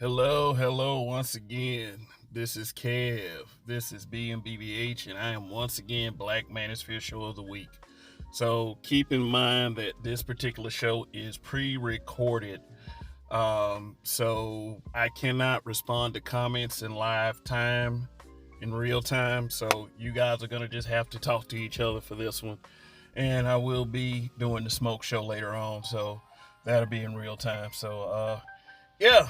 Hello once again. This is Kev. This is BMBBH, and I am once again Black Manosphere Show of the Week. So keep in mind that this particular show is pre-recorded. So I cannot respond to comments in live time, in real time. So you guys are gonna just have to talk to each other for this one. And I will be doing the smoke show later on, so that'll be in real time. So yeah.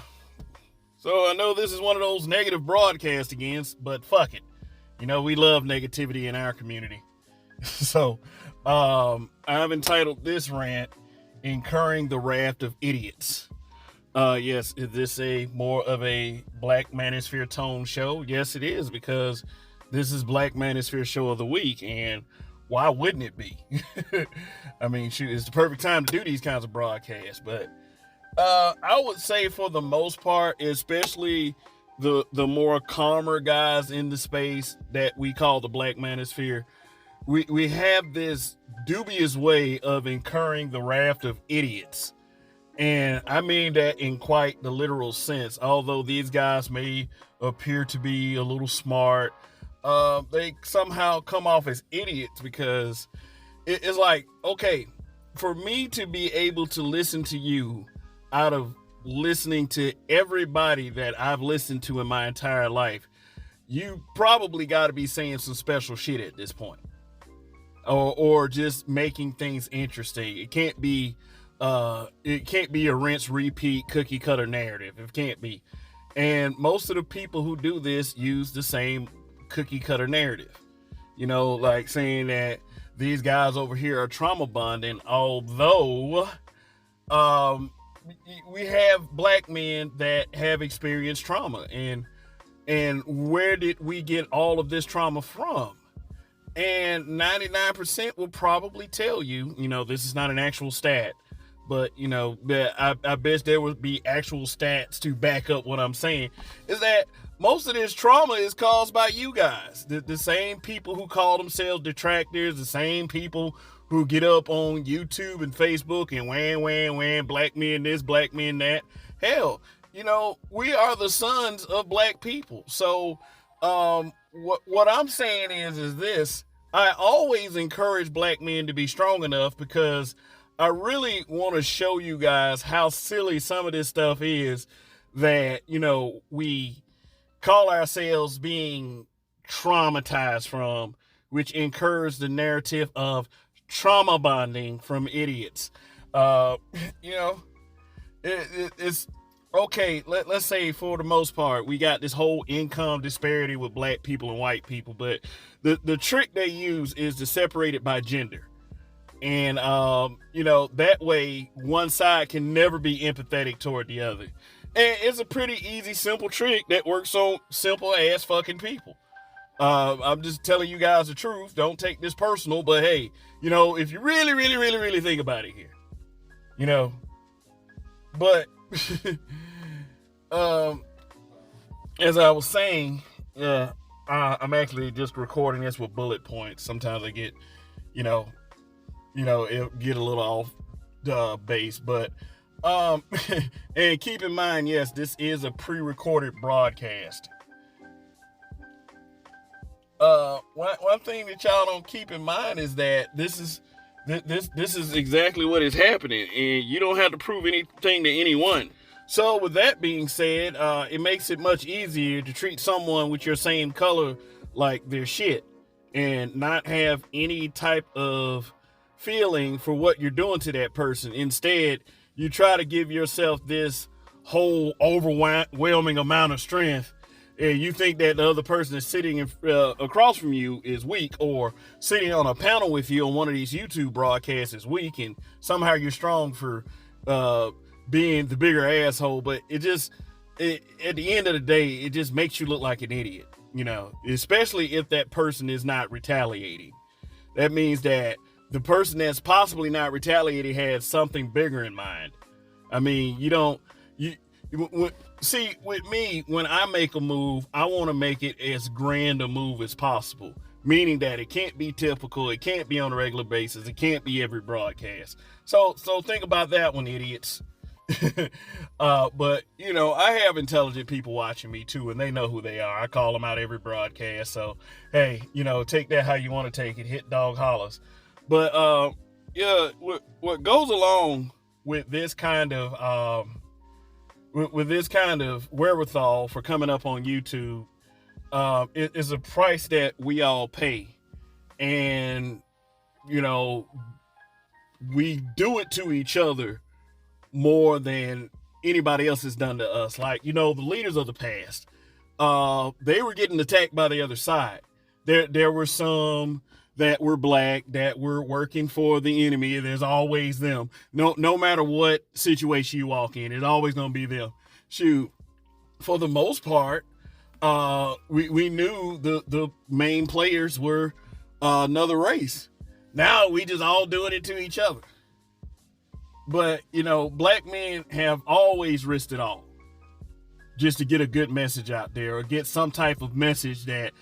So I know this is one of those negative broadcasts again, but fuck it. We love negativity in our community. So I've entitled this rant, Incurring the Wrath of Idiots. Yes, is this a more of a Black Manosphere tone show? Yes, it is, because this is Black Manosphere Show of the Week, and why wouldn't it be? I mean, shoot, it's the perfect time to do these kinds of broadcasts, but I would say for the most part, especially the more calmer guys in the space that we call the Black Manosphere, we have this dubious way of incurring the wrath of idiots. And I mean that in quite the literal sense. Although these guys may appear to be a little smart, they somehow come off as idiots because it's like, okay, for me to be able to listen to you out of listening to everybody that I've listened to in my entire life, you probably got to be saying some special shit at this point, or just making things interesting. It can't be a rinse repeat cookie cutter narrative. It can't be. And most of the people who do this use the same cookie cutter narrative, like saying that these guys over here are trauma bonding, although we have black men that have experienced trauma, and where did we get all of this trauma from? And 99% will probably tell you, this is not an actual stat, but I bet there would be actual stats to back up what I'm saying, is that most of this trauma is caused by you guys, the same people who call themselves detractors, the same people who get up on YouTube and Facebook and wham, black men this, black men that. Hell, we are the sons of black people. So what I'm saying is this: I always encourage black men to be strong enough, because I really want to show you guys how silly some of this stuff is that, we call ourselves being traumatized from, which incurs the narrative of trauma bonding from idiots. It's okay. Let's say for the most part, we got this whole income disparity with black people and white people, but the trick they use is to separate it by gender. And, that way one side can never be empathetic toward the other. And it's a pretty easy, simple trick that works on simple ass fucking people. I'm just telling you guys the truth. Don't take this personal, but hey, if you really think about it here, but, as I was saying, I'm actually just recording this with bullet points. Sometimes I get, it'll get a little off base, but, and keep in mind, yes, this is a pre-recorded broadcast. One thing that y'all don't keep in mind is that this is exactly what is happening, and you don't have to prove anything to anyone. So with that being said, it makes it much easier to treat someone with your same color like they're shit, and not have any type of feeling for what you're doing to that person. Instead, you try to give yourself this whole overwhelming amount of strength, and you think that the other person is sitting across from you is weak, or sitting on a panel with you on one of these YouTube broadcasts is weak, and somehow you're strong for being the bigger asshole. But at the end of the day, it just makes you look like an idiot, especially if that person is not retaliating. That means that the person that's possibly not retaliating has something bigger in mind. I mean, see, with me, when I make a move, I want to make it as grand a move as possible. Meaning that it can't be typical, it can't be on a regular basis, it can't be every broadcast. So think about that one, idiots. But you know, I have intelligent people watching me too, and they know who they are. I call them out every broadcast. So hey, you know, take that how you want to take it. Hit dog hollers. But yeah, what goes along with this kind of with this kind of wherewithal for coming up on YouTube is a price that we all pay, and you know, we do it to each other more than anybody else has done to us. Like, you know, the leaders of the past, they were getting attacked by the other side. There were some that were black that were working for the enemy. There's always them. No matter what situation you walk in, it's always gonna be them. Shoot, for the most part, we knew the main players were another race. Now we just all doing it to each other. But, you know, black men have always risked it all just to get a good message out there, or get some type of message that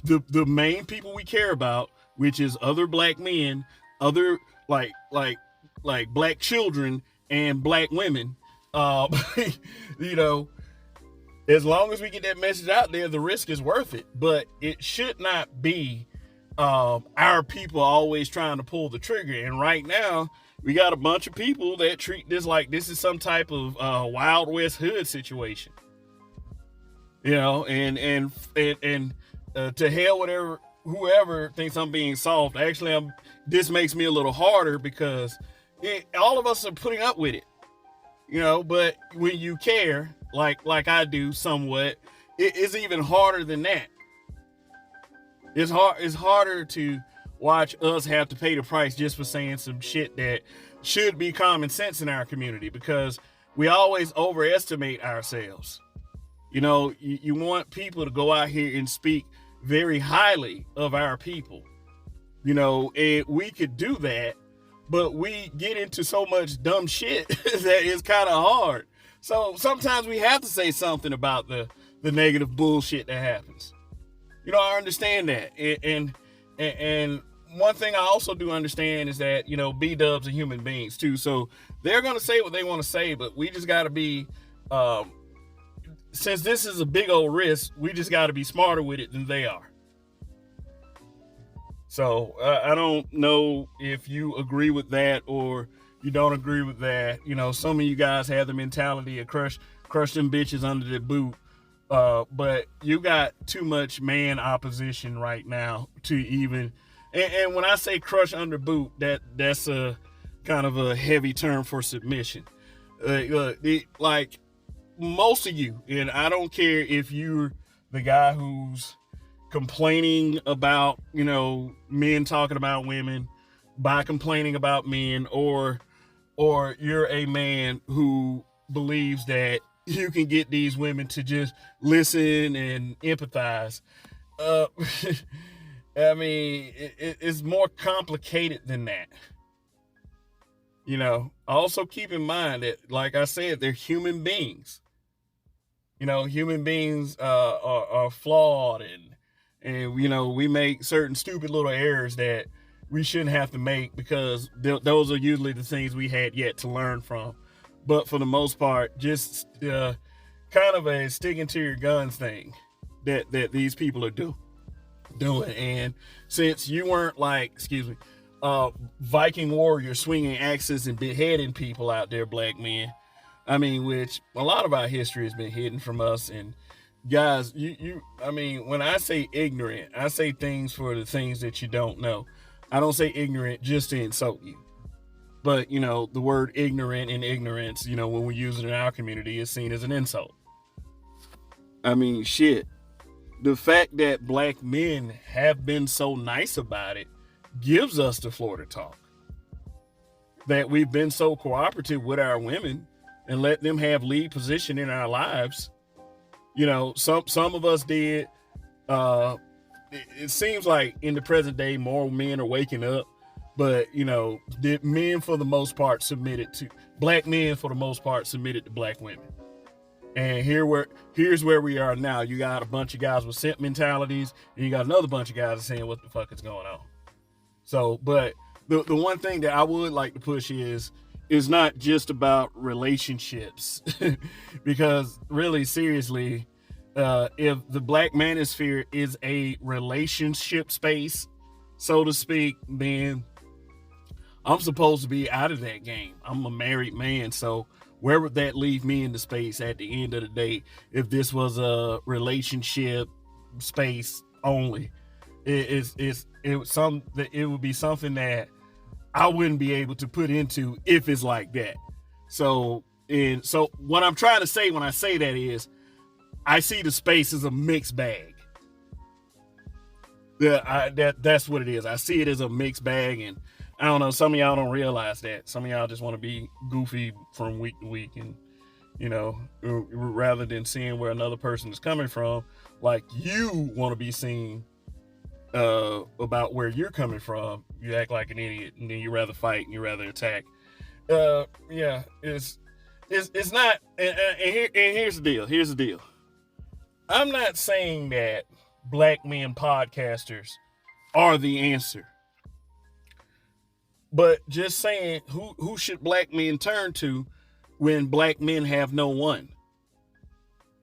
the main people we care about, which is other black men, other like black children and black women, you know, as long as we get that message out there, the risk is worth it. But it should not be our people always trying to pull the trigger. And right now, we got a bunch of people that treat this like this is some type of Wild West hood situation, you know. And to hell whatever whoever thinks I'm being soft. Actually, this makes me a little harder because all of us are putting up with it, you know. But when you care, like I do somewhat, it's even harder than that. It's harder to watch us have to pay the price just for saying some shit that should be common sense in our community, because we always overestimate ourselves. You know, you want people to go out here and speak very highly of our people, you know, and we could do that, but we get into so much dumb shit that it's kind of hard. So sometimes we have to say something about the negative bullshit that happens. You know, I understand that. And one thing I also do understand is that, you know, B-dubs are human beings too. So they're going to say what they want to say, but we just got to be, since this is a big old risk, we just got to be smarter with it than they are. So I don't know if you agree with that or you don't agree with that. You know, some of you guys have the mentality of crush them bitches under the boot. But you got too much man opposition right now to even, and when I say crush under boot, that's a kind of a heavy term for submission. Like most of you, and I don't care if you're the guy who's complaining about, you know, men talking about women by complaining about men, or you're a man who believes that you can get these women to just listen and empathize. I mean, it's more complicated than that. You know, also keep in mind that, like I said, they're human beings. You know, human beings are flawed, and you know, we make certain stupid little errors that we shouldn't have to make, because those are usually the things we had yet to learn from. But for the most part, just kind of a sticking to your guns thing that these people are doing. And since you weren't like, Viking warrior swinging axes and beheading people out there, black men, I mean, which a lot of our history has been hidden from us. And guys, I mean, when I say ignorant, I say things for the things that you don't know. I don't say ignorant just to insult you. But, you know, the word ignorant and ignorance, you know, when we use it in our community, is seen as an insult. I mean, shit. The fact that black men have been so nice about it gives us the floor to talk. That we've been so cooperative with our women and let them have lead position in our lives. You know, some of us did. It seems like in the present day, more men are waking up. But, you know, men for the most part black men for the most part submitted to black women. And here's where we are now. You got a bunch of guys with simp mentalities, and you got another bunch of guys saying what the fuck is going on. So, but the one thing that I would like to push is, is not just about relationships. Because really, seriously, if the Black Manosphere is a relationship space, so to speak, then I'm supposed to be out of that game. I'm a married man, so where would that leave me in the space at the end of the day if this was a relationship space only? It would be something that I wouldn't be able to put into if it's like that. So what I'm trying to say when I say that is I see the space as a mixed bag. That's what it is. I see it as a mixed bag, and I don't know, some of y'all don't realize that. Some of y'all just want to be goofy from week to week, and rather than seeing where another person is coming from, like you want to be seen about where you're coming from, you act like an idiot, and then you rather fight and you rather attack. Yeah, it's not. And here's the deal. Here's the deal. I'm not saying that Black men podcasters are the answer, but just saying who should Black men turn to when Black men have no one.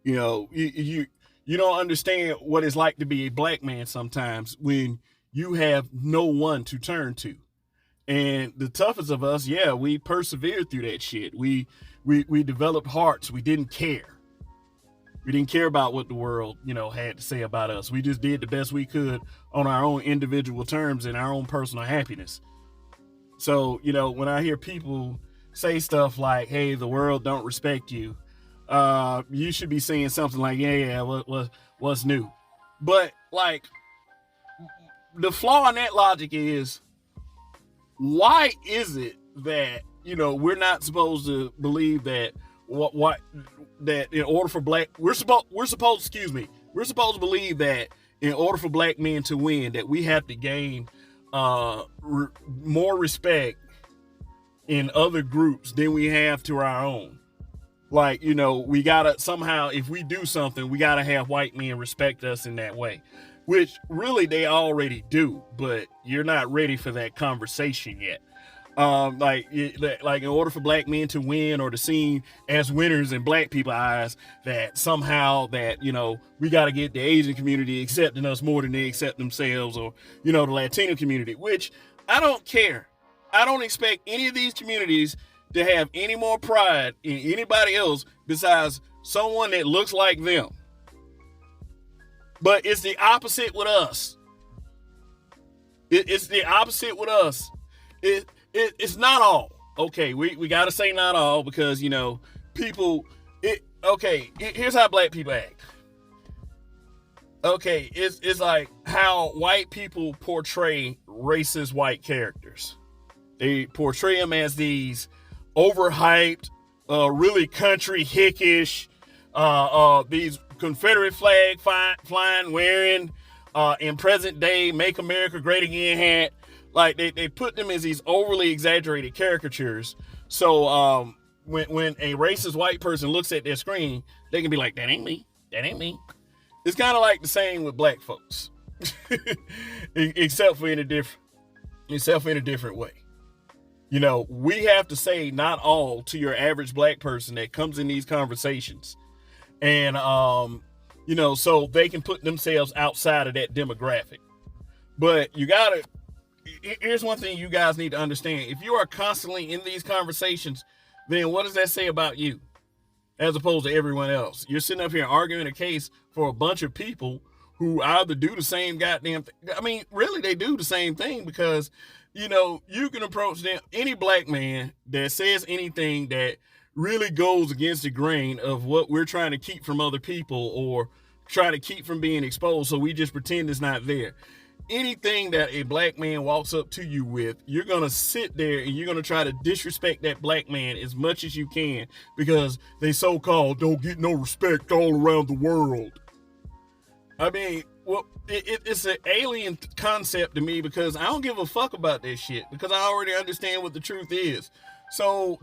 You don't understand what it's like to be a Black man sometimes when you have no one to turn to. And the toughest of us, yeah, we persevered through that shit. We developed hearts. We didn't care. We didn't care about what the world, had to say about us. We just did the best we could on our own individual terms and our own personal happiness. So, when I hear people say stuff like, hey, the world don't respect you, you should be saying something like, what's new? But like, the flaw in that logic is, why is it that, we're not supposed to believe that that in order for we're supposed to believe that in order for Black men to win, that we have to gain more respect in other groups than we have to our own. Like, we gotta somehow, if we do something, we gotta have white men respect us in that way, which really they already do, but you're not ready for that conversation yet. Like in order for Black men to win or to seen as winners in Black people's eyes, that somehow that, we got to get the Asian community accepting us more than they accept themselves, or, the Latino community, which I don't care. I don't expect any of these communities to have any more pride in anybody else besides someone that looks like them. But it's the opposite with us. It's the opposite with us. It's not all. Okay, we got to say not all, because, people, here's how Black people act. Okay, it's like how white people portray racist white characters. They portray them as these overhyped, really country hickish, these Confederate flag flying, wearing, in present day, Make America Great Again hat. Like, they put them as these overly exaggerated caricatures. So when a racist white person looks at their screen, they can be like, that ain't me. That ain't me. It's kind of like the same with Black folks. except for in a different way. We have to say not all to your average Black person that comes in these conversations. And, so they can put themselves outside of that demographic. But here's one thing you guys need to understand. If you are constantly in these conversations, then what does that say about you as opposed to everyone else? You're sitting up here arguing a case for a bunch of people who either do the same goddamn thing. I mean, really, they do the same thing, because, you can approach them, any Black man that says anything that really goes against the grain of what we're trying to keep from other people or try to keep from being exposed, so we just pretend it's not there. Anything that a Black man walks up to you with, you're going to sit there and you're going to try to disrespect that Black man as much as you can, because they so-called don't get no respect all around the world. I mean, well, it's an alien concept to me, because I don't give a fuck about that shit, because I already understand what the truth is. So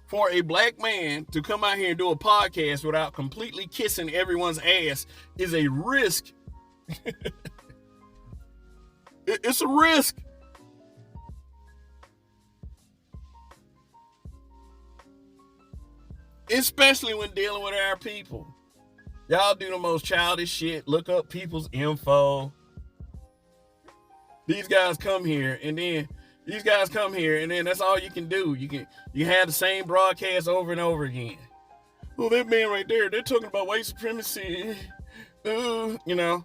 for a Black man to come out here and do a podcast without completely kissing everyone's ass is a risk. It's a risk. especially when dealing with our people. Y'all do the most childish shit. Look up people's info. These guys come here, and then that's all you can do. You have the same broadcast over and over again. Oh, that man right there, they're talking about white supremacy. You know.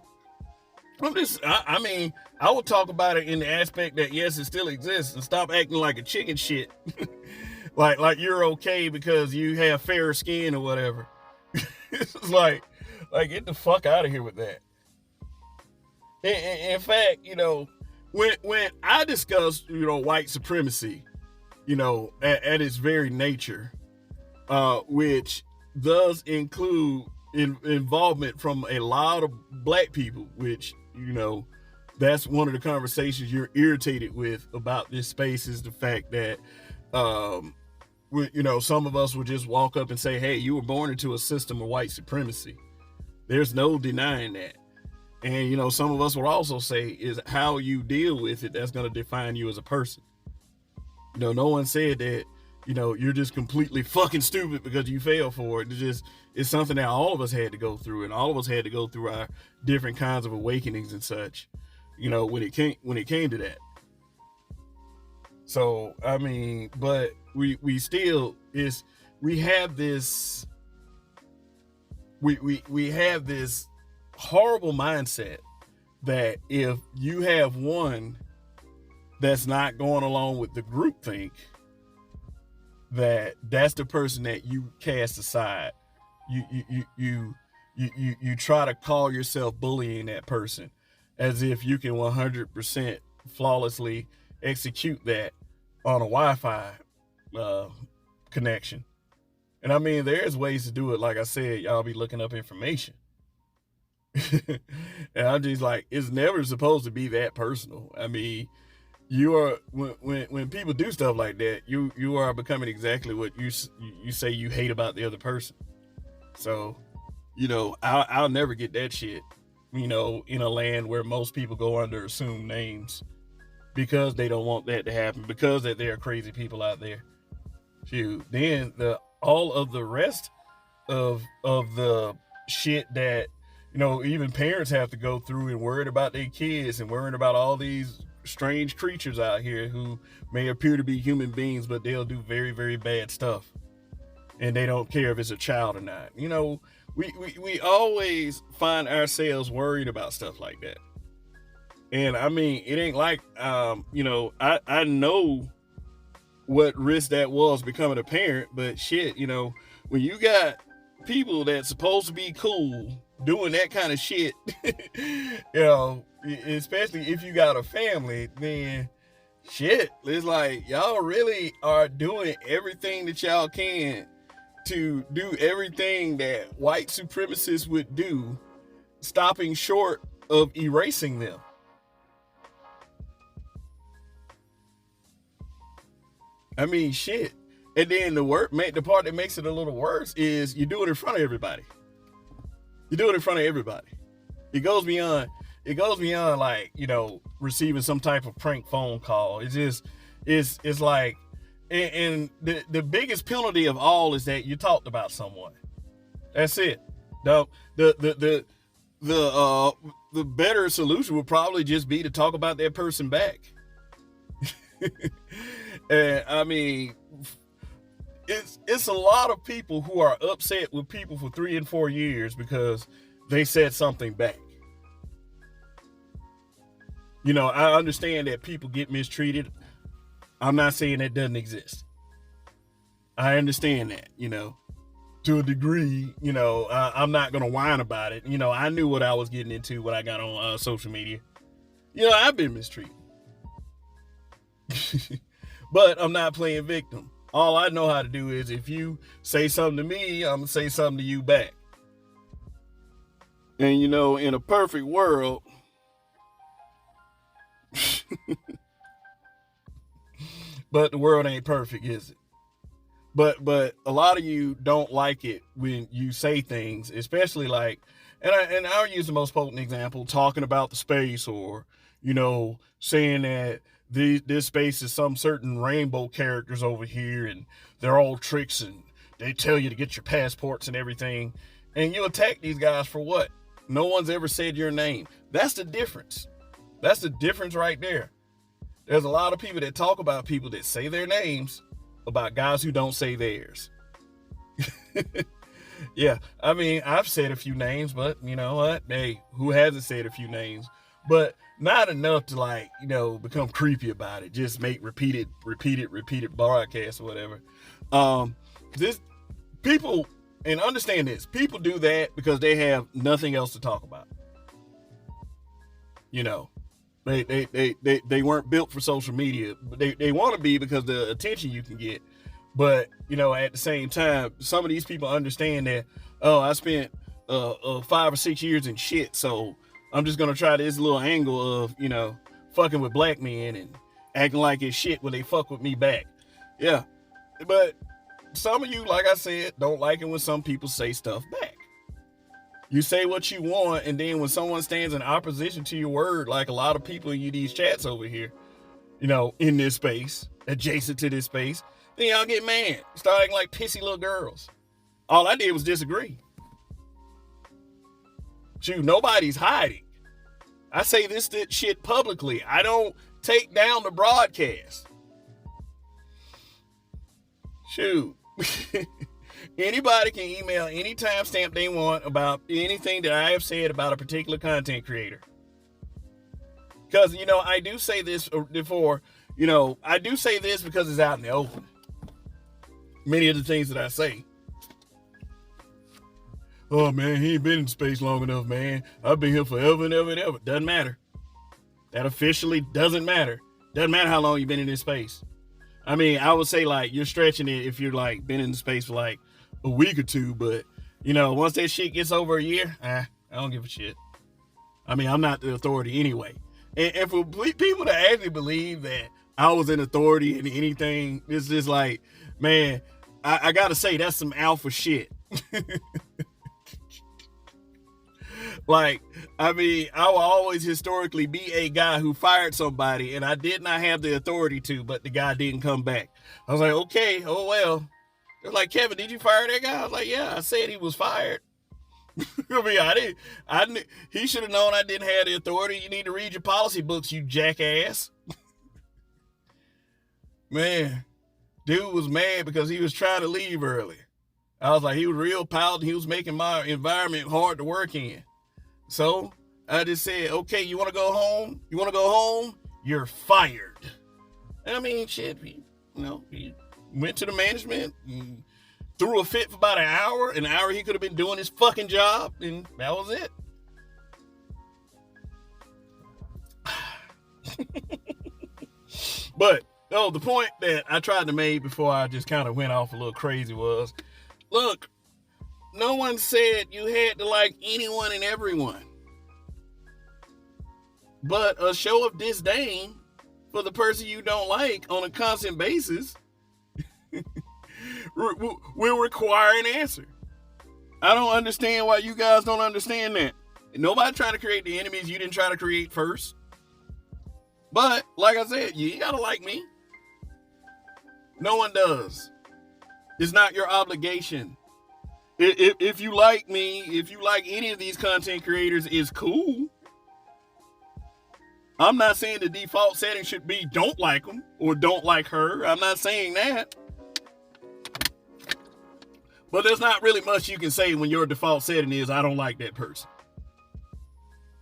I mean, I would talk about it in the aspect that yes, it still exists, and stop acting like a chicken shit. like you're okay because you have fairer skin or whatever. It's like get the fuck out of here with that. In fact, when I discuss, white supremacy, at its very nature, which does include involvement from a lot of black people, which, that's one of the conversations you're irritated with about this space, is the fact that, some of us will just walk up and say, hey, you were born into a system of white supremacy. There's no denying that. And, some of us will also say is how you deal with it that's going to define you as a person. No one said that, you're just completely fucking stupid because you failed for it. It's something that all of us had to go through, and all of us had to go through our different kinds of awakenings and such, when it came to that. So, I mean, but we have this horrible mindset that if you have one that's not going along with the groupthink, that's the person that you cast aside. You try to call yourself bullying that person as if you can 100% flawlessly execute that on a Wi-Fi connection. And I mean, there's ways to do it. Like I said, y'all be looking up information. And I'm just like, it's never supposed to be that personal. I mean, you are when people do stuff like that, you are becoming exactly what you say you hate about the other person. So, I'll never get that shit, in a land where most people go under assumed names because they don't want that to happen, because that there are crazy people out there. Shoot, then all of the rest of the shit that, even parents have to go through and worried about their kids and worrying about all these strange creatures out here who may appear to be human beings, but they'll do very, very bad stuff. And they don't care if it's a child or not. We always find ourselves worried about stuff like that. And I mean, it ain't like, I know what risk that was becoming a parent, but shit, when you got people that's supposed to be cool doing that kind of shit, especially if you got a family, then shit, it's like y'all really are doing everything that y'all can to do everything that white supremacists would do, stopping short of erasing them. I mean, shit. And then the part that makes it a little worse is you do it in front of everybody. You do it in front of everybody. It goes beyond like, receiving some type of prank phone call. It's like, and the biggest penalty of all is that you talked about someone. That's it. The better solution would probably just be to talk about that person back. And I mean, it's a lot of people who are upset with people for 3 and 4 years because they said something back. I understand that people get mistreated. I'm not saying that doesn't exist. I understand that, to a degree. I'm not going to whine about it. I knew what I was getting into when I got on social media. I've been mistreated. But I'm not playing victim. All I know how to do is if you say something to me, I'm going to say something to you back. And, in a perfect world, but the world ain't perfect, is it? But a lot of you don't like it when you say things, especially like, and I'll use the most potent example, talking about the space, or, saying that this space is some certain rainbow characters over here and they're all tricks and they tell you to get your passports and everything, and you attack these guys for what? No one's ever said your name. That's the difference. That's the difference right there. There's a lot of people that talk about people that say their names about guys who don't say theirs. Yeah, I mean, I've said a few names, but you know what? Hey, who hasn't said a few names? But not enough to, like, you know, become creepy about it. Just make repeated broadcasts or whatever. This people, and understand this, people do that because they have nothing else to talk about. You know, they weren't built for social media, but they want to be because the attention you can get. But, you know, at the same time, some of these people understand that, oh, I spent 5 or 6 years in shit, so I'm just going to try this little angle of, you know, fucking with black men and acting like it's shit when they fuck with me back. Yeah. But some of you, like I said, don't like it when some people say stuff back. You say what you want, and then when someone stands in opposition to your word, like a lot of people in these chats over here, you know, in this space, adjacent to this space, then y'all get mad. Start acting like pissy little girls. All I did was disagree. Shoot, nobody's hiding. I say this shit publicly. I don't take down the broadcast. Shoot. Anybody can email any timestamp they want about anything that I have said about a particular content creator. Because, you know, I do say this before, you know, I do say this because it's out in the open. Many of the things that I say. Oh, man, he ain't been in space long enough, man. I've been here forever and ever and ever. Doesn't matter. That officially doesn't matter. Doesn't matter how long you've been in this space. I mean, I would say, like, you're stretching it if you're, like, been in space for, like, a week or two. But, you know, once that shit gets over a year, I don't give a shit. I mean, I'm not the authority anyway. And for people to actually believe that I was an authority in anything, it's just like, man, I gotta say, that's some alpha shit. Like, I mean, I will always historically be a guy who fired somebody, and I did not have the authority to, but the guy didn't come back. I was like, okay, oh well. They're like, Kevin, did you fire that guy? I was like, yeah, I said he was fired. I mean, he should have known I didn't have the authority. You need to read your policy books, you jackass. Man, dude was mad because he was trying to leave early. I was like, he was real proud. He was making my environment hard to work in. So I just said, okay, you want to go home? You want to go home? You're fired. I mean, shit, he went to the management and threw a fit for about an hour. An hour he could have been doing his fucking job, and that was it. But, the point that I tried to make before I just kind of went off a little crazy was, look, no one said you had to like anyone and everyone. But a show of disdain for the person you don't like on a constant basis will require an answer. I don't understand why you guys don't understand that. Nobody trying to create the enemies you didn't try to create first. But, like I said, you ain't gotta like me. No one does. It's not your obligation. If you like me, if you like any of these content creators, it's cool. I'm not saying the default setting should be don't like them or don't like her. I'm not saying that. But there's not really much you can say when your default setting is I don't like that person.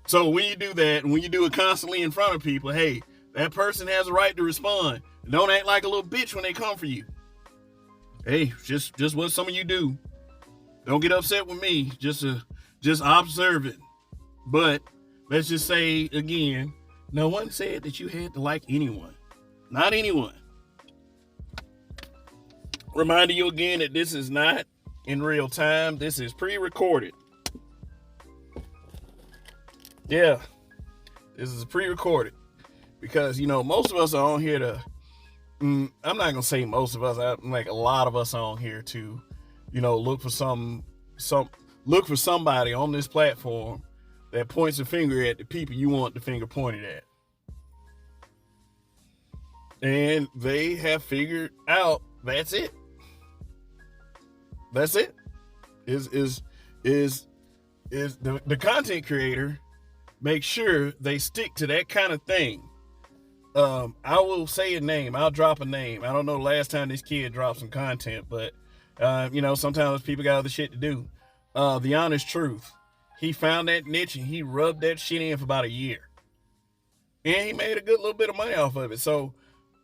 So when you do that, and when you do it constantly in front of people, hey, that person has a right to respond. Don't act like a little bitch when they come for you. Hey, just what some of you do. Don't get upset with me. Just observe it. But let's just say again, no one said that you had to like anyone. Not anyone. Reminding you again that this is not in real time. This is pre-recorded. Yeah, this is pre-recorded. Because, most of us are on here to, I'm not going to say most of us, like a lot of us are on here to, look for look for somebody on this platform that points a finger at the people you want the finger pointed at. And they have figured out that's it. That's it. Is the content creator make sure they stick to that kind of thing. I will say a name. I'll drop a name. I don't know the last time this kid dropped some content, but sometimes people got other shit to do. The Honest Truth. He found that niche and he rubbed that shit in for about a year. And he made a good little bit of money off of it. So,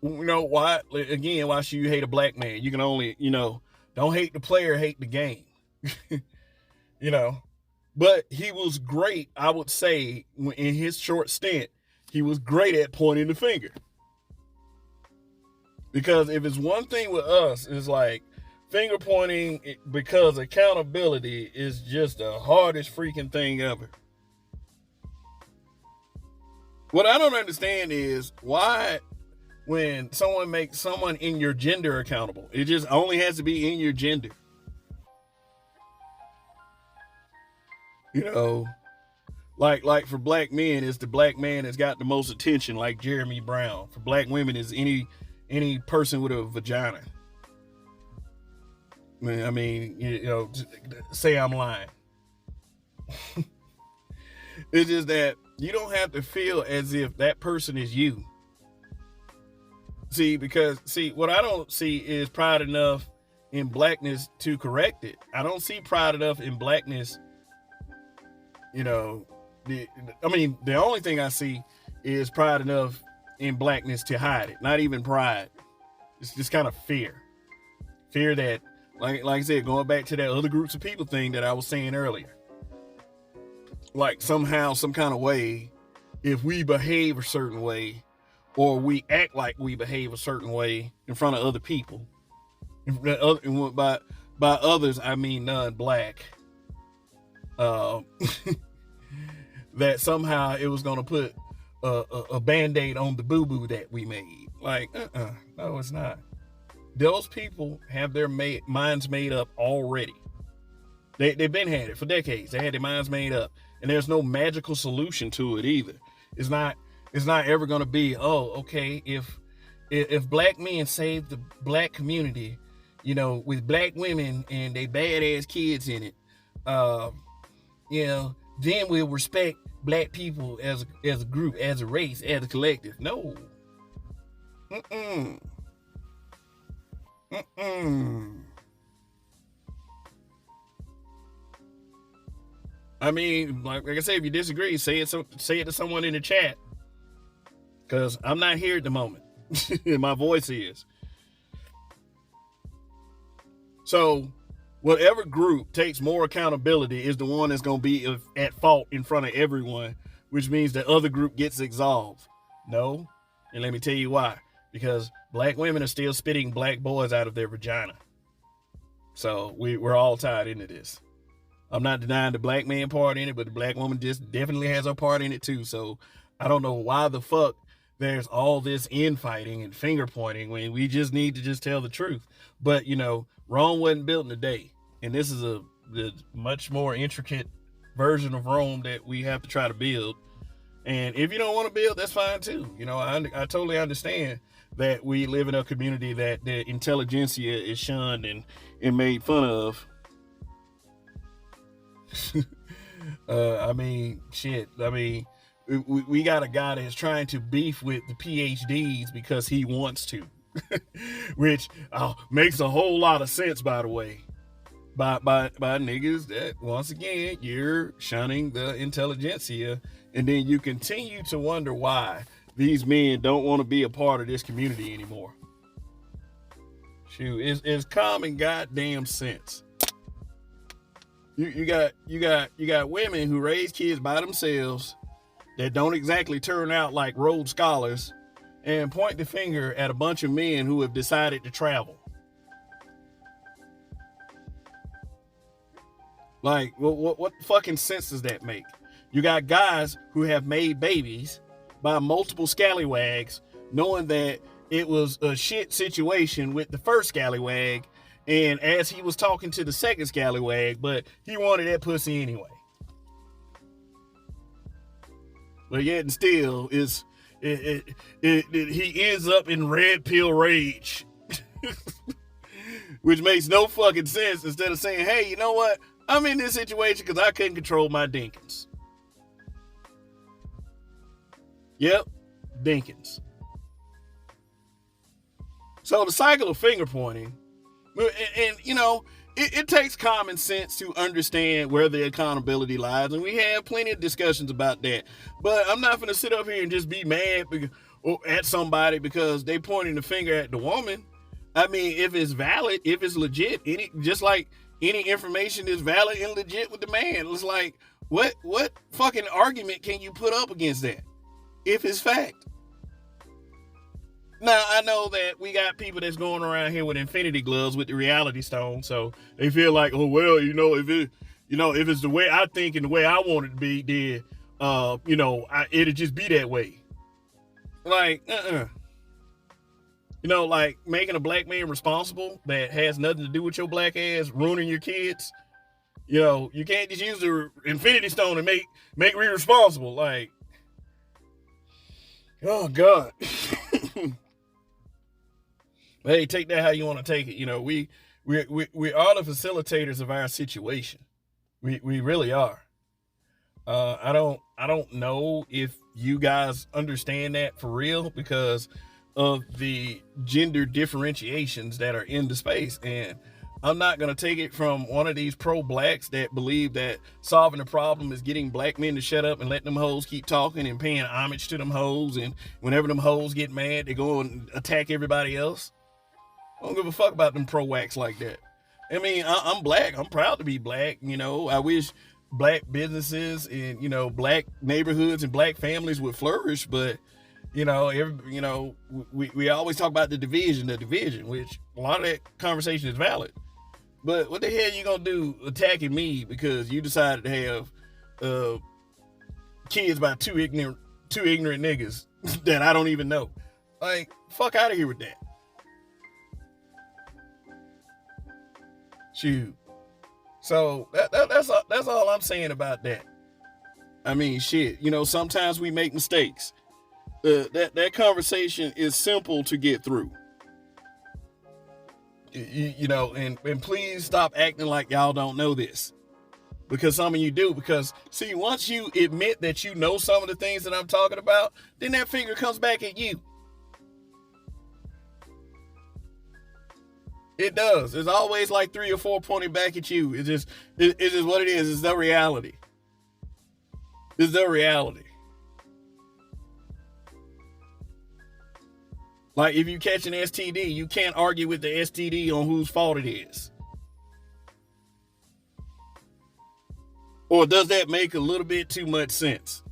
why should you hate a black man? You can only, don't hate the player, hate the game. But he was great, I would say, in his short stint, he was great at pointing the finger. Because if it's one thing with us, it's like finger pointing, because accountability is just the hardest freaking thing ever. What I don't understand is why, when someone makes someone in your gender accountable, it just only has to be in your gender. Like for black men, it's the black man that's got the most attention, like Jeremy Brown. For black women, is any person with a vagina. I mean, say I'm lying. It's just that you don't have to feel as if that person is you. See, what I don't see is pride enough in blackness to correct it. I don't see pride enough in blackness. The only thing I see is pride enough in blackness to hide it. Not even pride. It's just kind of fear. Fear that, like I said, going back to that other groups of people thing that I was saying earlier. Like somehow, some kind of way, if we behave a certain way, or we act like we behave a certain way in front of other people, by others I mean non-black, that somehow it was going to put a band-aid on the boo-boo that we made. Like, no, it's not. Those people have their minds made up already. They've been had it for decades. They had their minds made up. And there's no magical solution to it either. It's not ever going to be, okay, if black men save the black community, with black women and they badass kids in it, then we'll respect black people as a group, as a race, as a collective. No. I mean, like I said, if you disagree, say it to someone in the chat, because I'm not here at the moment. My voice is. So, whatever group takes more accountability is the one that's going to be at fault in front of everyone, which means the other group gets absolved. No, and let me tell you why. Because black women are still spitting black boys out of their vagina. So we're all tied into this. I'm not denying the black man part in it, but the black woman just definitely has her part in it too. So I don't know why the fuck there's all this infighting and finger pointing when we just need to just tell the truth. But, Rome wasn't built in a day. And this is a much more intricate version of Rome that we have to try to build. And if you don't want to build, that's fine too. I totally understand that we live in a community that the intelligentsia is shunned and made fun of. We got a guy that's trying to beef with the PhDs because he wants to, which makes a whole lot of sense, by the way, by niggas that, once again, you're shunning the intelligentsia, and then you continue to wonder why these men don't want to be a part of this community anymore. Shoot, it's common goddamn sense. You got women who raise kids by themselves that don't exactly turn out like Rhodes Scholars, and point the finger at a bunch of men who have decided to travel. Like, what fucking sense does that make? You got guys who have made babies by multiple scallywags, knowing that it was a shit situation with the first scallywag, and as he was talking to the second scallywag, but he wanted that pussy anyway. But yet and still, he ends up in red pill rage. which makes no fucking sense, instead of saying, hey, you know what? I'm in this situation because I couldn't control my Dinkins. Yep, Dinkins. So the cycle of finger pointing, and you know, it takes common sense to understand where the accountability lies, and we have plenty of discussions about that. But I'm not going to sit up here and just be mad at somebody because they pointing the finger at the woman. I mean, if it's valid, if it's legit, just like any information is valid and legit with the man. It's like, what fucking argument can you put up against that if it's fact? Now, I know that we got people that's going around here with infinity gloves with the reality stone, so they feel like, oh, well, if it's the way I think and the way I want it to be, then, it'll just be that way. Like, like making a black man responsible that has nothing to do with your black ass ruining your kids. You can't just use the infinity stone and make me responsible. Like, oh, God. Hey, take that how you want to take it. We are the facilitators of our situation. We really are. I don't know if you guys understand that for real because of the gender differentiations that are in the space. And I'm not going to take it from one of these pro-blacks that believe that solving the problem is getting black men to shut up and letting them hoes keep talking and paying homage to them hoes. And whenever them hoes get mad, they go and attack everybody else. I don't give a fuck about them pro-whacks like that. I mean, I'm black. I'm proud to be black. I wish black businesses and, black neighborhoods and black families would flourish. But, we always talk about the division, which a lot of that conversation is valid. But what the hell you gonna do attacking me because you decided to have kids by two ignorant niggas that I don't even know? Like, fuck out of here with that. Shoot. So that's all I'm saying about that. I mean, shit. Sometimes we make mistakes. That conversation is simple to get through. And please stop acting like y'all don't know this, because some of you do. Because see, once you admit that you know some of the things that I'm talking about, then that finger comes back at you. It does. It's always like 3 or 4 pointing back at you. It's just what it is. It's the reality. It's the reality. Like, if you catch an STD, you can't argue with the STD on whose fault it is. Or does that make a little bit too much sense?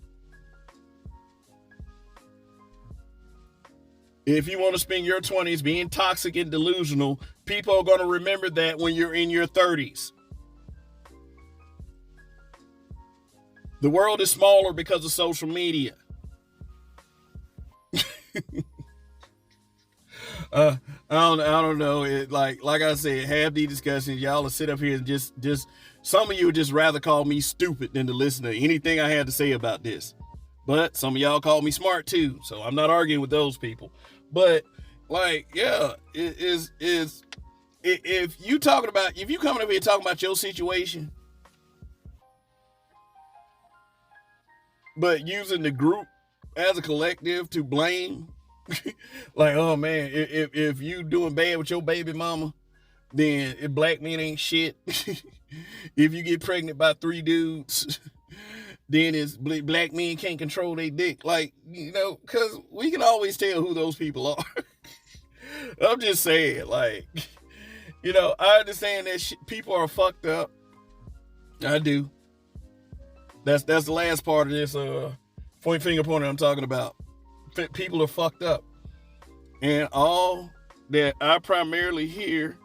If you want to spend your 20s being toxic and delusional, people are going to remember that when you're in your 30s. The world is smaller because of social media. I don't know. Like I said, have these discussions. Y'all will sit up here and just some of you would just rather call me stupid than to listen to anything I had to say about this. But some of y'all call me smart too, so I'm not arguing with those people. But like, yeah, if you coming up here talking about your situation, but using the group as a collective to blame, like, oh man, if you doing bad with your baby mama, then if black men ain't shit. If you get pregnant by 3 dudes, then it's black men can't control their dick. Like, because we can always tell who those people are. I'm just saying, like, I understand that people are fucked up. I do. That's the last part of this point finger pointer I'm talking about. People are fucked up. And all that I primarily hear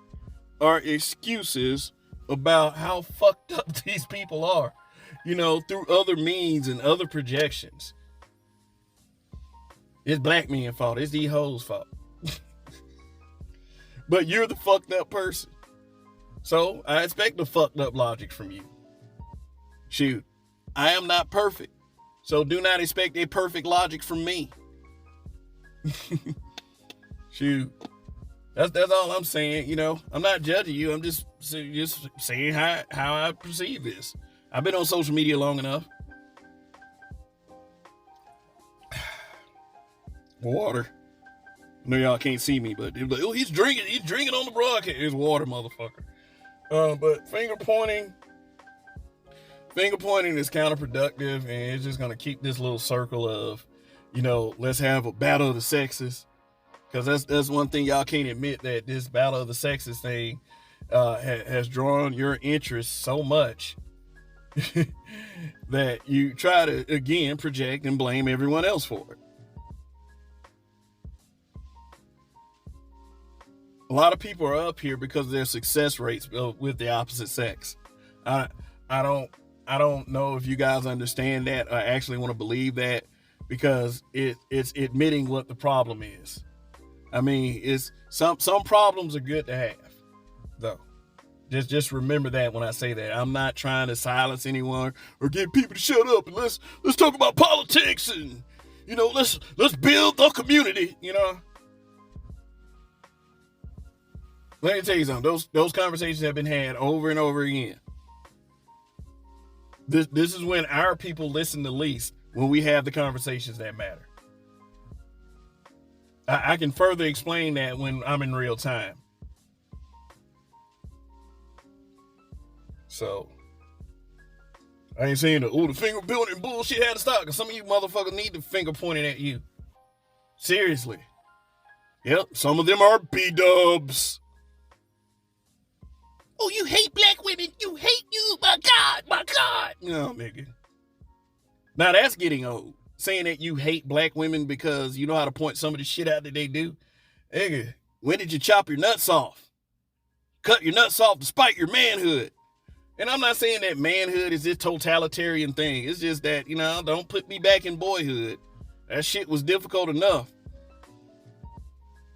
are excuses about how fucked up these people are, through other means and other projections. It's black men's fault. It's these hoes' fault. But you're the fucked up person. So I expect the fucked up logic from you. Shoot, I am not perfect. So do not expect a perfect logic from me. Shoot. That's all I'm saying. I'm not judging you. I'm just saying how I perceive this. I've been on social media long enough. Water. No, y'all can't see me, but they're like, oh, he's drinking. He's drinking on the broadcast. It's water, motherfucker. But finger pointing is counterproductive, and it's just gonna keep this little circle of, let's have a battle of the sexes. Because that's one thing y'all can't admit, that this battle of the sexes thing has drawn your interest so much that you try to again project and blame everyone else for it. A lot of people are up here because of their success rates with the opposite sex. I I don't I don't know if you guys understand that or actually want to believe that, because it's admitting what the problem is. I mean, it's some problems are good to have, though. Just remember that when I say that. I'm not trying to silence anyone or get people to shut up and let's talk about politics and let's build the community. Let me tell you something. Those conversations have been had over and over again. This is when our people listen the least, when we have the conversations that matter. I can further explain that when I'm in real time. So, I ain't saying the finger pointing bullshit had to stop, because some of you motherfuckers need the finger pointing at you. Seriously. Yep, some of them are B-dubs. Oh, you hate black women. You hate you. My God. No, nigga. Now that's getting old. Saying that you hate black women because you know how to point some of the shit out that they do. Nigga, when did you chop your nuts off? Cut your nuts off despite your manhood. And I'm not saying that manhood is this totalitarian thing. It's just that, don't put me back in boyhood. That shit was difficult enough.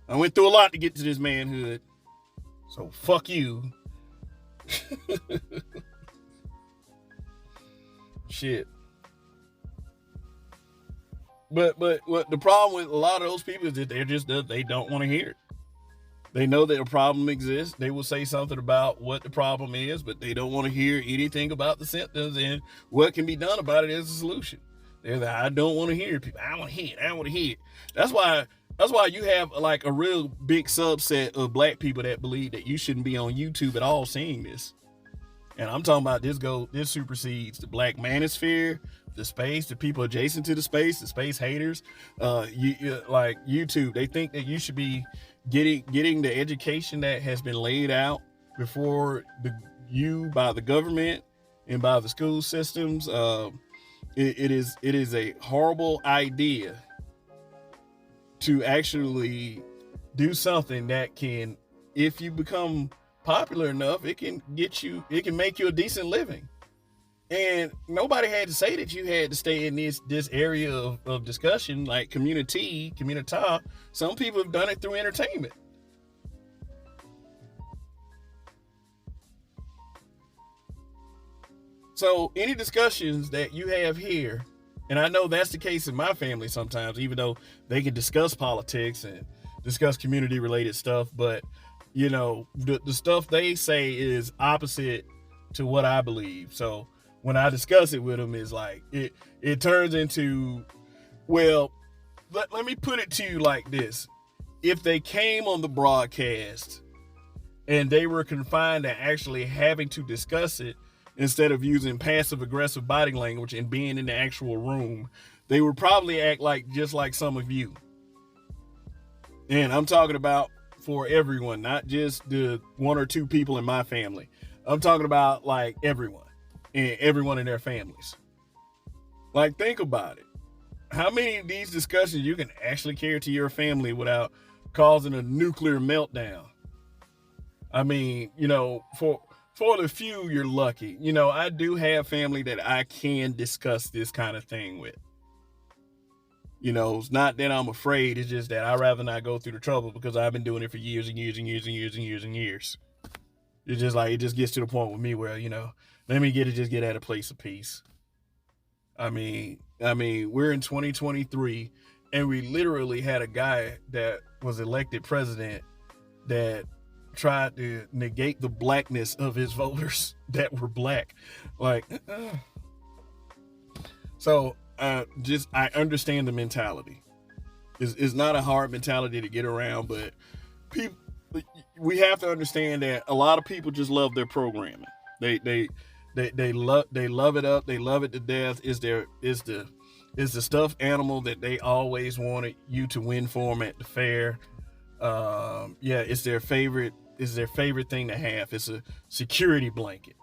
I went through a lot to get to this manhood. So fuck you. Shit. But what the problem with a lot of those people is that they don't want to hear it. They know that a problem exists. They will say something about what the problem is, but they don't want to hear anything about the symptoms and what can be done about it as a solution. They're like, I don't want to hear people. I want to hear it. I want to hear it. That's why you have like a real big subset of black people that believe that you shouldn't be on YouTube at all seeing this. And I'm talking about this supersedes the black manosphere, the space, the people adjacent to the space haters. Like YouTube, they think that you should be getting the education that has been laid out before you by the government and by the school systems. It is a horrible idea to actually do something that can, if you become popular enough, it can make you a decent living. And nobody had to say that you had to stay in this area of discussion, like community. Some people have done it through entertainment. So any discussions that you have here, and I know that's the case in my family sometimes, even though they can discuss politics and discuss community related stuff, but the stuff they say is opposite to what I believe. So when I discuss it with them, is like it turns into, well, let me put it to you like this. If they came on the broadcast and they were confined to actually having to discuss it instead of using passive aggressive body language and being in the actual room, they would probably act just like some of you. And I'm talking about for everyone, not just the one or two people in my family. I'm talking about like everyone and everyone in their families. Like, think about it. How many of these discussions you can actually carry to your family without causing a nuclear meltdown? I mean, for the few, you're lucky. I do have family that I can discuss this kind of thing with. It's not that I'm afraid. It's just that I'd rather not go through the trouble, because I've been doing it for years and years and years and years and years and years. It's just like, it just gets to the point with me where, let me just get at a place of peace. I mean, we're in 2023 and we literally had a guy that was elected president that tried to negate the blackness of his voters that were black. Like, so I understand the mentality. It's not a hard mentality to get around, but people, we have to understand that a lot of people just love their programming. They love it up. They love it to death. Is the stuffed animal that they always wanted you to win for them at the fair. Yeah, it's their favorite. It's their favorite thing to have. It's a security blanket.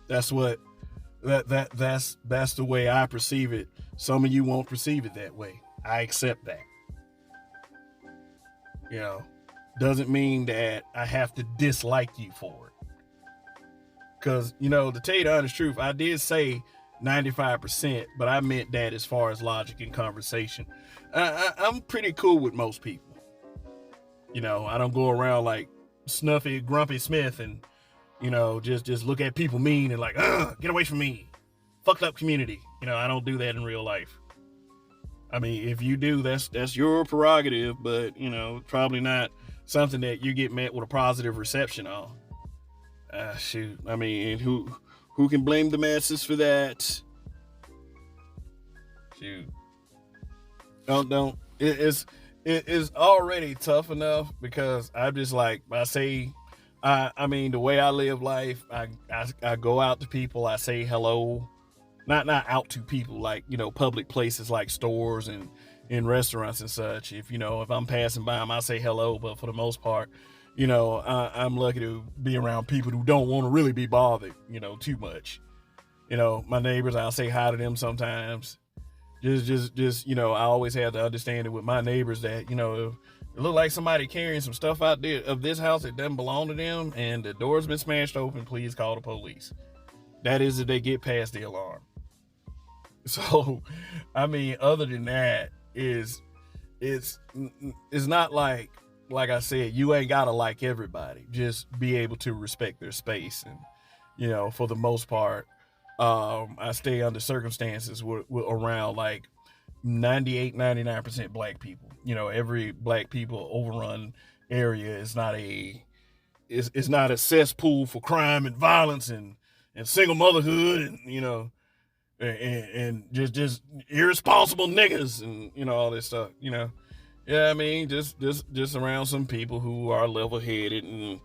That's what that's the way I perceive it. Some of you won't perceive it that way. I accept that. You know, doesn't mean that I have to dislike you for it. Because, to tell you the honest truth, I did say 95%, but I meant that as far as logic and conversation. I'm pretty cool with most people. I don't go around like Snuffy Grumpy Smith and, just look at people mean and like, get away from me. Fucked up community. I don't do that in real life. I mean, if you do, that's your prerogative, but, probably not something that you get met with a positive reception on. Shoot. I mean, who can blame the masses for that? Shoot. Don't. It's already tough enough because I'm just like, I mean, the way I live life, I go out to people, I say hello, not out to people, like, public places like stores and in restaurants and such. If I'm passing by them, I say hello, but for the most part, I'm lucky to be around people who don't want to really be bothered, too much. My neighbors, I'll say hi to them sometimes. Just I always have to understand it with my neighbors that, if it look like somebody carrying some stuff out there of this house that doesn't belong to them and the door's been smashed open, please call the police. That is if they get past the alarm. So, I mean, other than that, it's not like I said, you ain't gotta like everybody. Just be able to respect their space. And, for the most part, I stay under circumstances around like 98-99% black people. Every black people overrun area is not a cesspool for crime and violence and single motherhood and and just irresponsible niggas and all this stuff. Yeah, I mean, just around some people who are level headed and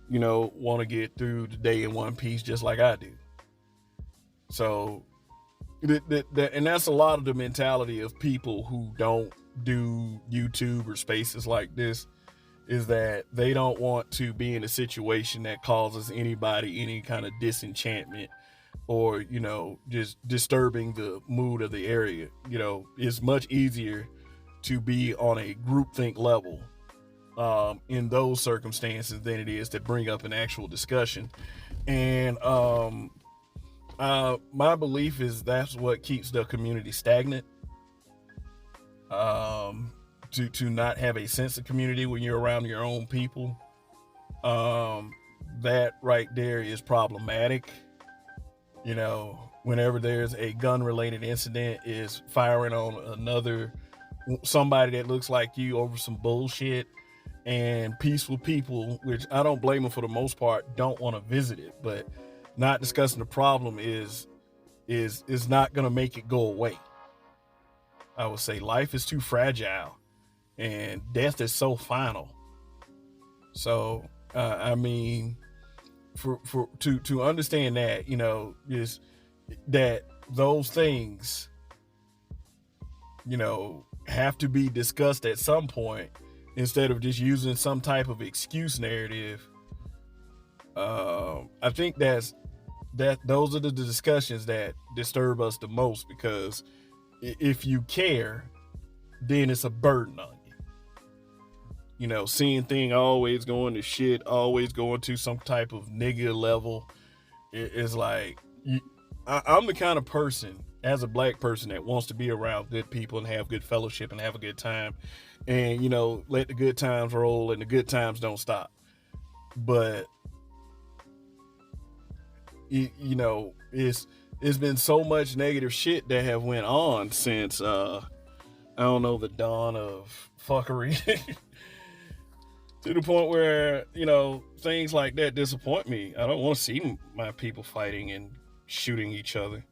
want to get through the day in one piece just like I do. So, and that's a lot of the mentality of people who don't do YouTube or spaces like this, is that they don't want to be in a situation that causes anybody any kind of disenchantment or, just disturbing the mood of the area. It's much easier to be on a groupthink level in those circumstances than it is to bring up an actual discussion. And my belief is that's what keeps the community stagnant. To not have a sense of community when you're around your own people. That right there is problematic. Whenever there's a gun-related incident, is firing on somebody that looks like you over some bullshit, and peaceful people, which I don't blame them for the most part, don't want to visit it. But not discussing the problem is not going to make it go away. I would say life is too fragile and death is so final. So, I mean, to understand that, is that those things, have to be discussed at some point instead of just using some type of excuse narrative. I think those are the discussions that disturb us the most, because if you care, then it's a burden on you. Seeing thing always going to shit, always going to some type of nigga level, is like, I'm the kind of person, as a black person, that wants to be around good people and have good fellowship and have a good time, and let the good times roll and the good times don't stop. But it's been so much negative shit that have went on since I don't know, the dawn of fuckery to the point where, things like that disappoint me. I don't want to see my people fighting and shooting each other.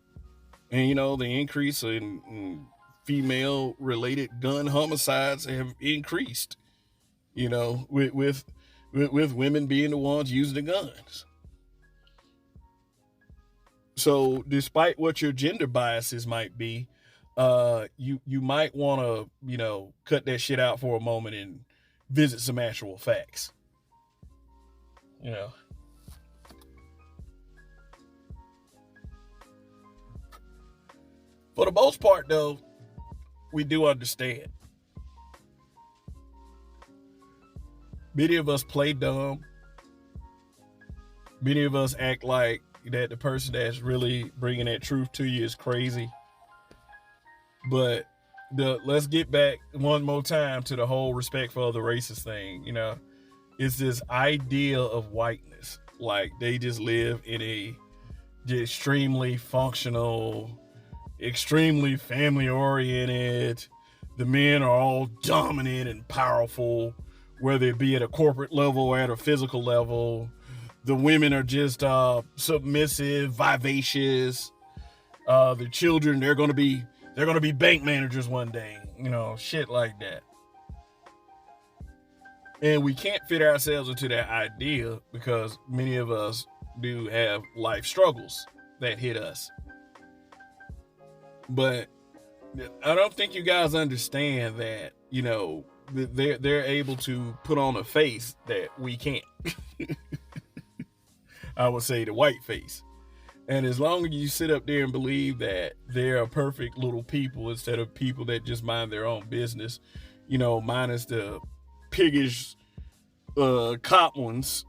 And, the increase in female related gun homicides have increased, with women being the ones using the guns. So despite what your gender biases might be, you might want to, cut that shit out for a moment and visit some actual facts. You know. For the most part, though, we do understand. Many of us play dumb. Many of us act like that the person that's really bringing that truth to you is crazy. But let's get back one more time to the whole respect for other races thing. It's this idea of whiteness. Like they just live in a extremely functional, extremely family oriented. The men are all dominant and powerful, whether it be at a corporate level or at a physical level. The women are just submissive, vivacious. The children, they're gonna be bank managers one day, shit like that. And we can't fit ourselves into that idea because many of us do have life struggles that hit us. But I don't think you guys understand that, they're able to put on a face that we can't. I would say the white face. And as long as you sit up there and believe that they're perfect little people instead of people that just mind their own business, minus the piggish cop ones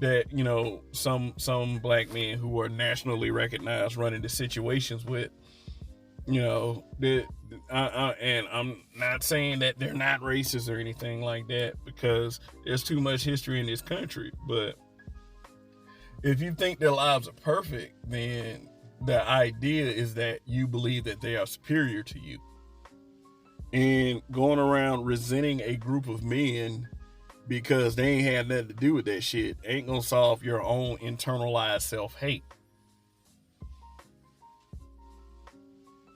that, some black men who are nationally recognized run into situations with, and I'm not saying that they're not racist or anything like that because there's too much history in this country, but if you think their lives are perfect, then the idea is that you believe that they are superior to you. And going around resenting a group of men because they ain't had nothing to do with that shit ain't gonna solve your own internalized self-hate.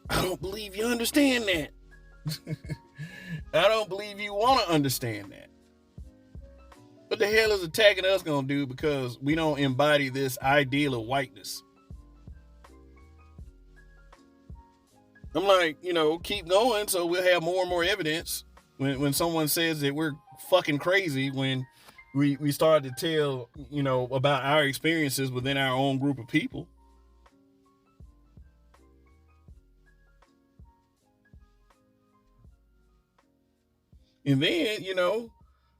I don't believe you understand that. I don't believe you want to understand that. What the hell is attacking us gonna do because we don't embody this ideal of whiteness? I'm like, keep going so we'll have more and more evidence when someone says that we're fucking crazy when we start to tell, about our experiences within our own group of people. And then,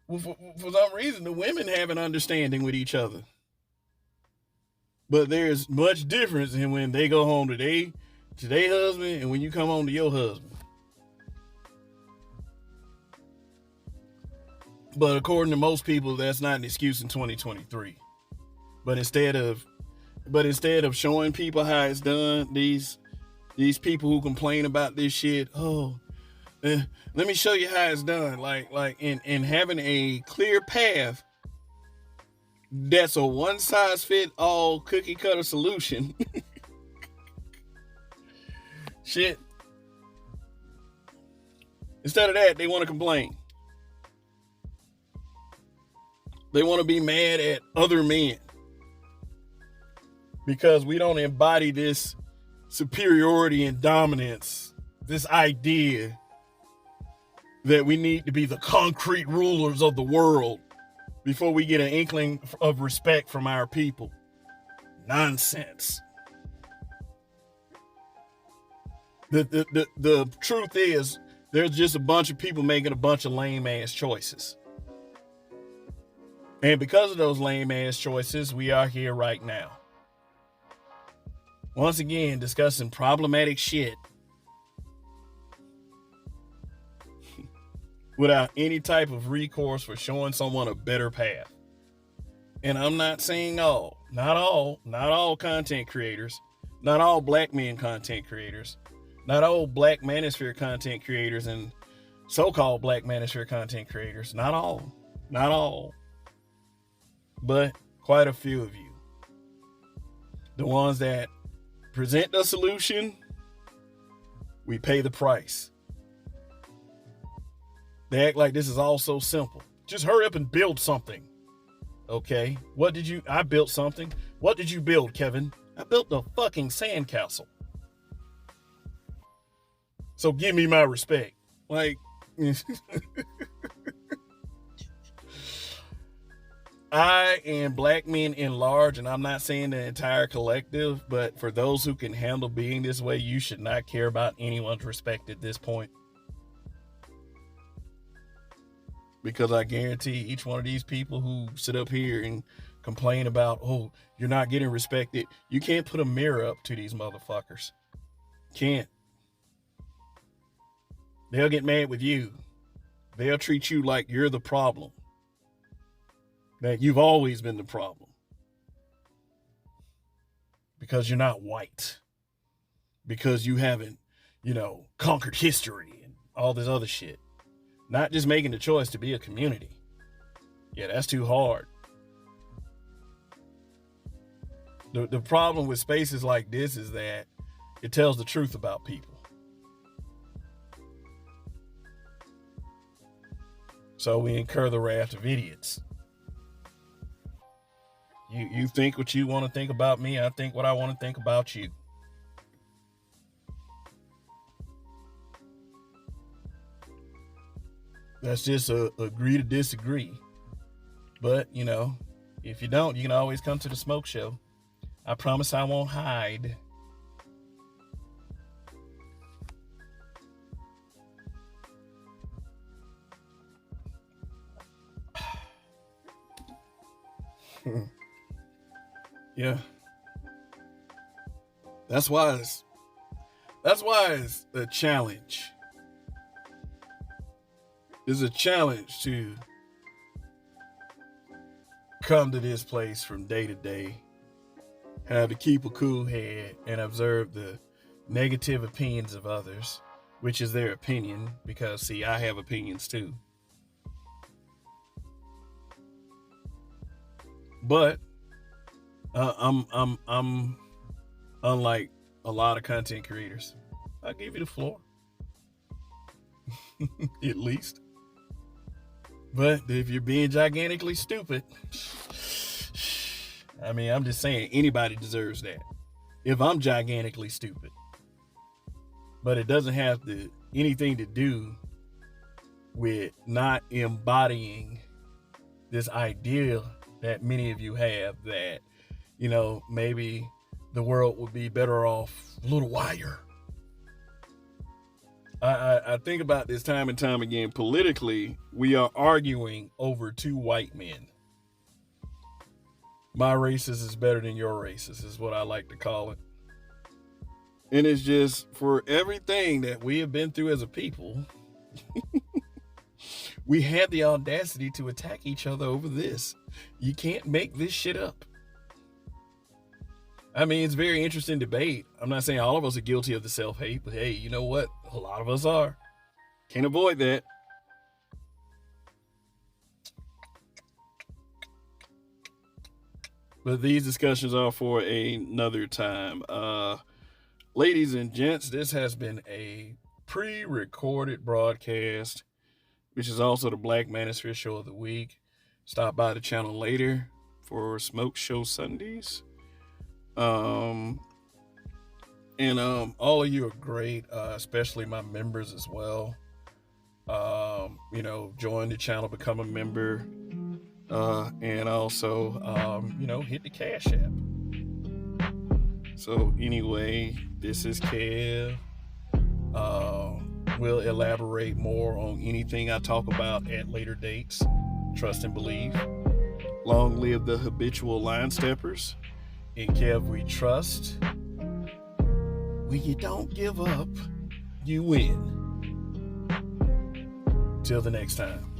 for some reason, the women have an understanding with each other. But there's much difference in when they go home to their husband and when you come home to your husband. But according to most people, that's not an excuse in 2023. But instead of showing people how it's done, these people who complain about this shit, let me show you how it's done. Like in having a clear path that's a one size fit all cookie cutter solution. Shit. Instead of that, they want to complain. They want to be mad at other men because we don't embody this superiority and dominance, this idea that we need to be the concrete rulers of the world before we get an inkling of respect from our people. Nonsense. The truth is, there's just a bunch of people making a bunch of lame ass choices. And because of those lame ass choices, we are here right now. Once again, discussing problematic shit without any type of recourse for showing someone a better path. And I'm not saying not all content creators, not all black men content creators, Not all Black Manosphere content creators and so-called Black Manosphere content creators. Not all. Not all. But quite a few of you. The ones that present the solution, we pay the price. They act like this is all so simple. Just hurry up and build something. Okay? I built something. What did you build, Kevin? I built a fucking sandcastle. So give me my respect. Like, I and Black men in large, and I'm not saying the entire collective, but for those who can handle being this way, you should not care about anyone's respect at this point. Because I guarantee each one of these people who sit up here and complain about, oh, you're not getting respected, you can't put a mirror up to these motherfuckers. Can't. They'll get mad with you. They'll treat you like you're the problem. That you've always been the problem. Because you're not white. Because you haven't, conquered history and all this other shit. Not just making the choice to be a community. Yeah, that's too hard. The problem with spaces like this is that it tells the truth about people. So we incur the wrath of idiots. You think what you want to think about me, I think what I want to think about you. That's just a agree to disagree. But, if you don't, you can always come to the smoke show. I promise I won't hide. Yeah. That's why it's a challenge. It's a challenge to come to this place from day to day, have to keep a cool head and observe the negative opinions of others, which is their opinion, because see, I have opinions too. But I'm unlike a lot of content creators. I'll give you the floor. At least. But if you're being gigantically stupid, I'm just saying anybody deserves that. If I'm gigantically stupid. But it doesn't have anything to do with not embodying this idea that many of you have that, maybe the world would be better off a little wider. I think about this time and time again. Politically, we are arguing over two white men. My racist is better than your racist, is what I like to call it. And it's just for everything that we have been through as a people, we had the audacity to attack each other over this. You can't make this shit up. It's very interesting debate. I'm not saying all of us are guilty of the self-hate, but hey, you know what? A lot of us are. Can't avoid that. But these discussions are for another time. Ladies and gents, this has been a pre-recorded broadcast, which is also the Black Manosphere Show of the Week. Stop by the channel later for Smoke Show Sundays. And all of you are great, especially my members as well. Join the channel, become a member, and also, hit the Cash App. So anyway, this is Kev. We'll elaborate more on anything I talk about at later dates. Trust and believe. Long live the habitual line steppers. In Kev we trust. When you don't give up, you win. Till the next time.